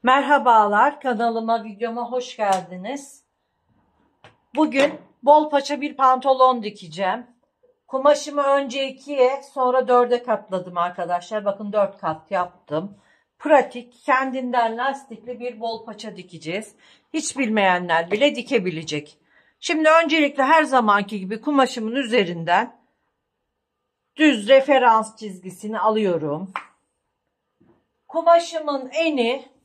Merhabalar, kanalıma, videoma hoş geldiniz. Bugün bol paça bir pantolon dikeceğim. Kumaşımı önce 2'ye sonra 4'e katladım arkadaşlar. Bakın 4 kat yaptım. Pratik, kendinden lastikli bir bol paça dikeceğiz. Hiç bilmeyenler bile dikebilecek. Şimdi öncelikle her zamanki gibi kumaşımın üzerinden düz referans çizgisini alıyorum. Kumaşımın eni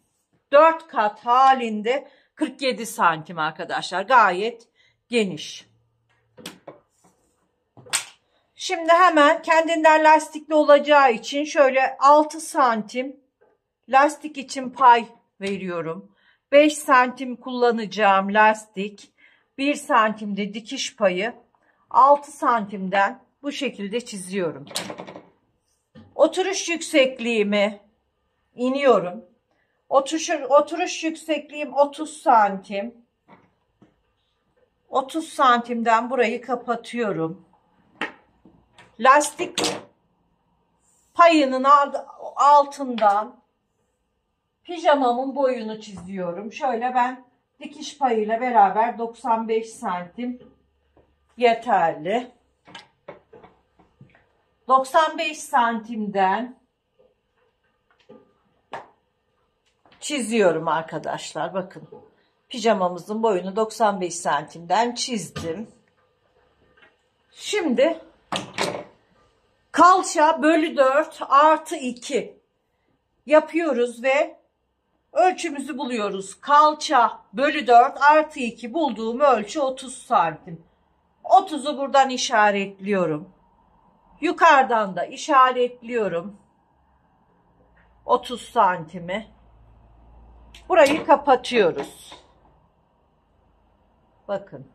4 kat halinde 47 santim arkadaşlar. Gayet geniş. Şimdi hemen kendinden lastikli olacağı için şöyle 6 santim lastik için pay veriyorum. 5 santim kullanacağım lastik. 1 santim de dikiş payı. 6 santimden bu şekilde çiziyorum. Oturuş yüksekliğimi iniyorum. Oturuş yüksekliğim 30 santim. 30 santimden burayı kapatıyorum. Lastik payının altından pijamamın boyunu çiziyorum. Şöyle ben dikiş payıyla beraber 95 santim yeterli. 95 santimden çiziyorum arkadaşlar. Bakın pijamamızın boyunu 95 santimden çizdim. Şimdi kalça bölü 4 artı 2 yapıyoruz ve ölçümüzü buluyoruz. Kalça bölü 4 artı 2 bulduğum ölçü 30 santim. 30'u buradan işaretliyorum. Yukarıdan da işaretliyorum. 30 santimi. Burayı kapatıyoruz. Bakın.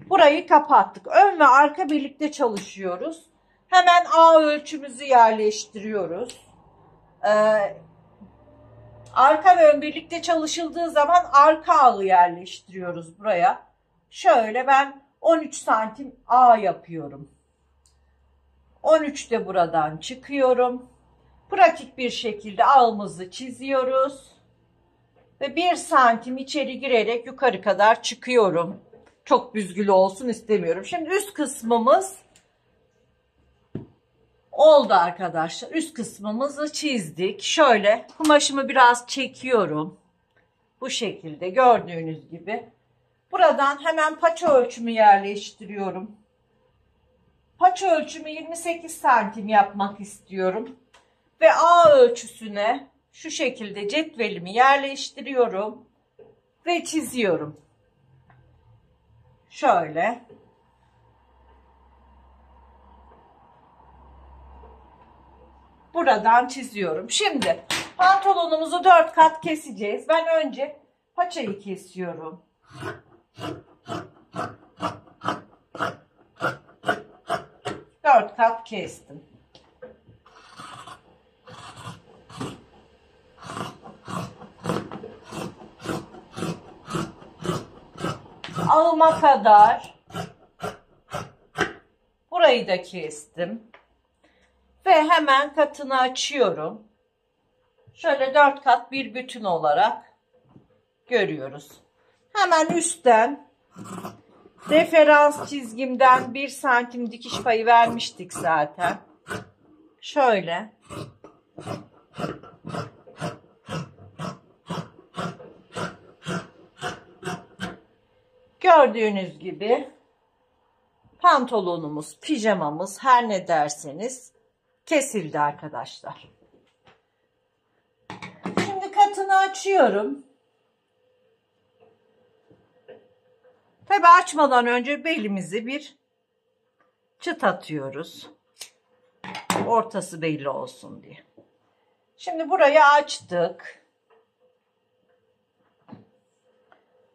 Burayı kapattık. Ön ve arka birlikte çalışıyoruz. Hemen A ölçümüzü yerleştiriyoruz. Arka ve ön birlikte çalışıldığı zaman arka ağı yerleştiriyoruz buraya. Şöyle ben 13 santim A yapıyorum. 13 de buradan çıkıyorum. Pratik bir şekilde ağımızı çiziyoruz. Ve 1 santim içeri girerek yukarı kadar çıkıyorum. Çok büzgülü olsun istemiyorum. Şimdi üst kısmımız oldu arkadaşlar. Üst kısmımızı çizdik. Şöyle kumaşımı biraz çekiyorum. Bu şekilde gördüğünüz gibi. Buradan hemen paça ölçümü yerleştiriyorum. Paça ölçümü 28 santim yapmak istiyorum. Ve A ölçüsüne şu şekilde cetvelimi yerleştiriyorum ve çiziyorum. Şöyle. Buradan çiziyorum. Şimdi pantolonumuzu 4 kat keseceğiz. Ben önce paçayı kesiyorum. Dört kat kestim. Ağıma kadar burayı da kestim. Ve hemen katını açıyorum. Şöyle 4 kat bir bütün olarak görüyoruz. Hemen üstten referans çizgimden 1 santim dikiş payı vermiştik zaten. Şöyle. Gördüğünüz gibi pantolonumuz, pijamamız her ne derseniz kesildi arkadaşlar. Şimdi katını açıyorum. Tabii açmadan önce belimizi bir çıt atıyoruz. Ortası belli olsun diye. Şimdi burayı açtık.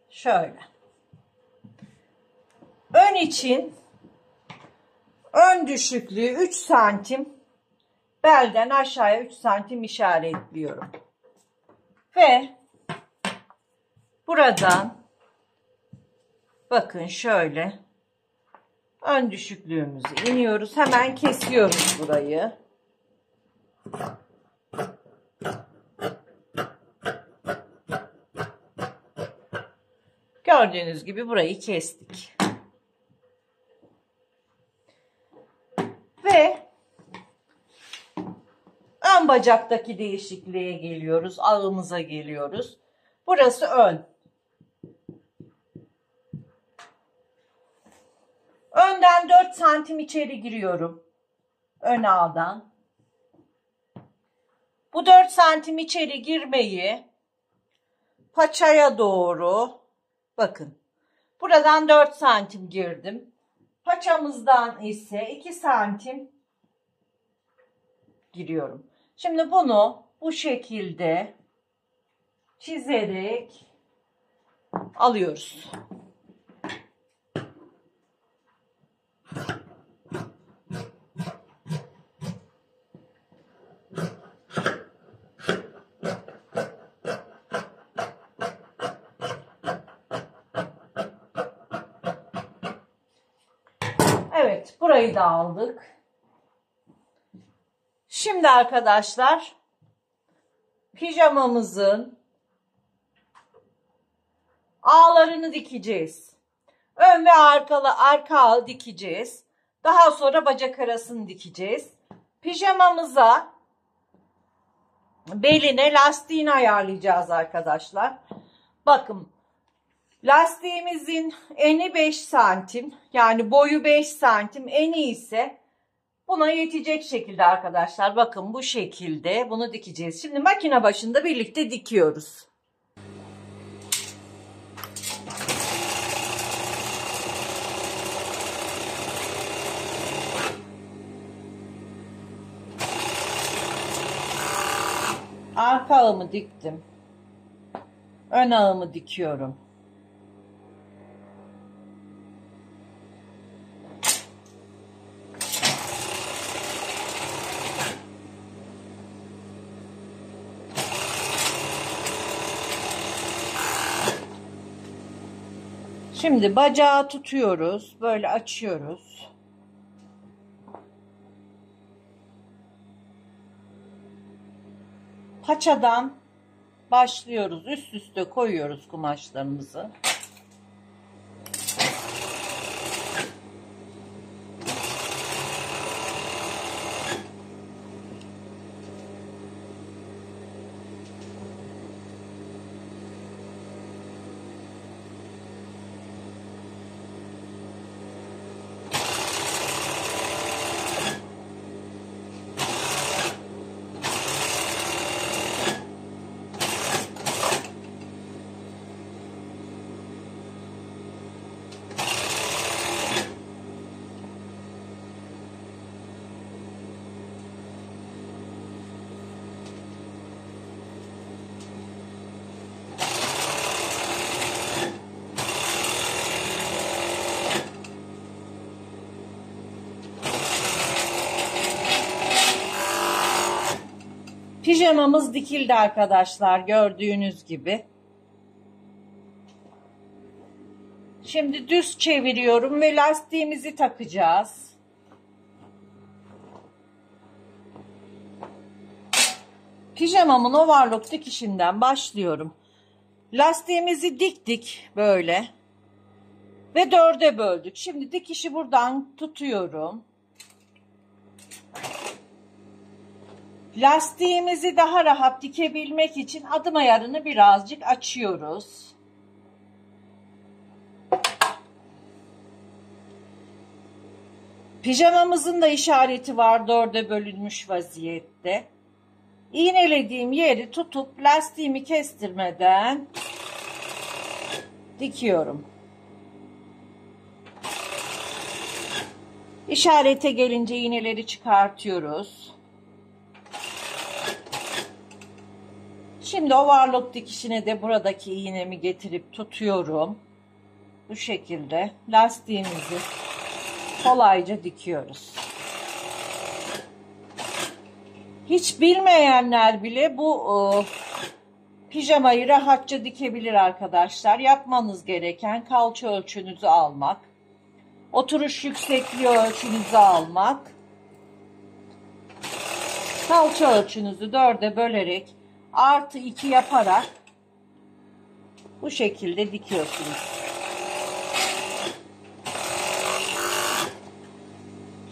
Şöyle. Ön için ön düşüklüğü 3 santim, belden aşağıya 3 santim işaretliyorum. Ve buradan bakın şöyle ön düşüklüğümüzü iniyoruz. Hemen kesiyoruz burayı. Gördüğünüz gibi burayı kestik. Ve ön bacaktaki değişikliğe geliyoruz. Ağımıza geliyoruz. Burası ön. Önden 4 santim içeri giriyorum. Ön ağdan. Bu 4 santim içeri girmeyi paçaya doğru, bakın, buradan 4 santim girdim. Paçamızdan ise 2 santim giriyorum. Şimdi bunu bu şekilde çizerek alıyoruz. Evet, burayı da aldık. Şimdi arkadaşlar pijamamızın ağlarını dikeceğiz. Ön ve arka ağı dikeceğiz. Daha sonra bacak arasını dikeceğiz. Pijamamıza beline lastiğini ayarlayacağız arkadaşlar. Bakın, lastiğimizin eni 5 santim, yani boyu 5 santim, eni ise buna yetecek şekilde arkadaşlar. Bakın bu şekilde bunu dikeceğiz. Şimdi makine başında birlikte dikiyoruz. Arka ağımı diktim. Ön ağımı dikiyorum. Şimdi bacağı tutuyoruz. Böyle açıyoruz. Paçadan başlıyoruz. Üst üste koyuyoruz kumaşlarımızı. Pijamamız dikildi arkadaşlar, gördüğünüz gibi. Şimdi düz çeviriyorum ve lastiğimizi takacağız. Pijamamın overlock dikişinden başlıyorum. Lastiğimizi diktik böyle ve 4'e böldük. Şimdi dikişi buradan tutuyorum. Lastiğimizi daha rahat dikebilmek için adım ayarını birazcık açıyoruz. Pijamamızın da işareti var 4'e bölünmüş vaziyette. İğnelediğim yeri tutup lastiğimi kestirmeden dikiyorum. İşarete gelince iğneleri çıkartıyoruz. Şimdi overlock dikişine de buradaki iğnemi getirip tutuyorum. Bu şekilde lastiğimizi kolayca dikiyoruz. Hiç bilmeyenler bile bu pijamayı rahatça dikebilir arkadaşlar. Yapmanız gereken kalça ölçünüzü almak, oturuş yüksekliği ölçünüzü almak, kalça ölçünüzü 4'e bölerek +2 yaparak bu şekilde dikiyorsunuz.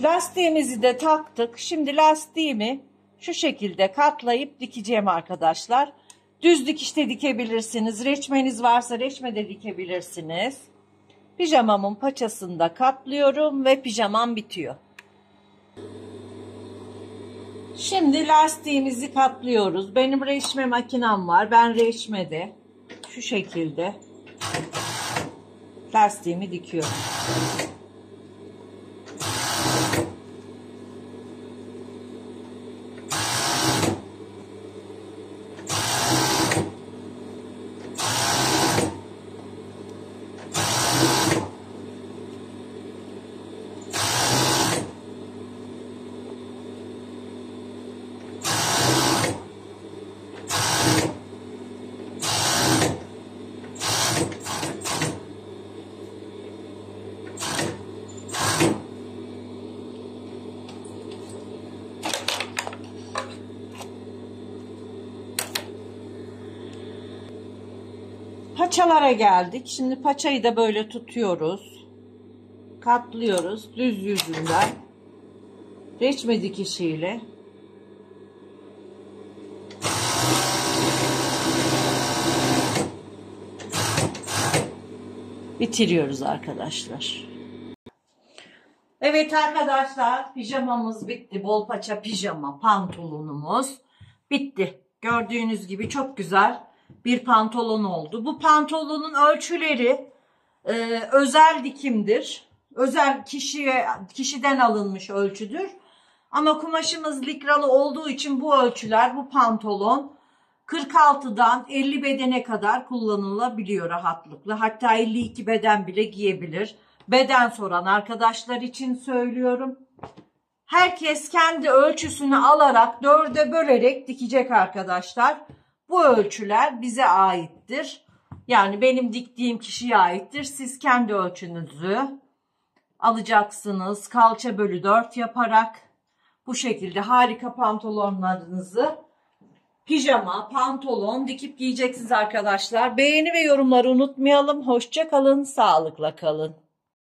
Lastiğimizi de taktık. Şimdi lastiğimi şu şekilde katlayıp dikeceğim arkadaşlar. Düz dikişte dikebilirsiniz. Reçmeniz varsa reçme de dikebilirsiniz. Pijamamın paçasını da katlıyorum ve pijamam bitiyor. Şimdi lastiğimizi katlıyoruz. Benim reçme makinem var. Ben reçmede şu şekilde lastiğimi dikiyorum. Paçalara geldik. Şimdi paçayı da böyle tutuyoruz. Katlıyoruz düz yüzünden. Reçme dikişiyle. Bitiriyoruz arkadaşlar. Evet arkadaşlar, pijamamız bitti. Bol paça pijama pantolonumuz bitti. Gördüğünüz gibi çok güzel bir pantolon oldu. Bu pantolonun ölçüleri özel dikimdir. Özel kişiden alınmış ölçüdür. Ama kumaşımız likralı olduğu için bu ölçüler, bu pantolon 46'dan 50 bedene kadar kullanılabiliyor rahatlıkla. Hatta 52 beden bile giyebilir. Beden soran arkadaşlar için söylüyorum. Herkes kendi ölçüsünü alarak 4'e bölerek dikecek arkadaşlar. Bu ölçüler bize aittir. Yani benim diktiğim kişiye aittir. Siz kendi ölçünüzü alacaksınız. Kalça bölü 4 yaparak bu şekilde harika pantolonlarınızı pijama, pantolon dikip giyeceksiniz arkadaşlar. Beğeni ve yorumları unutmayalım. Hoşça kalın, sağlıkla kalın.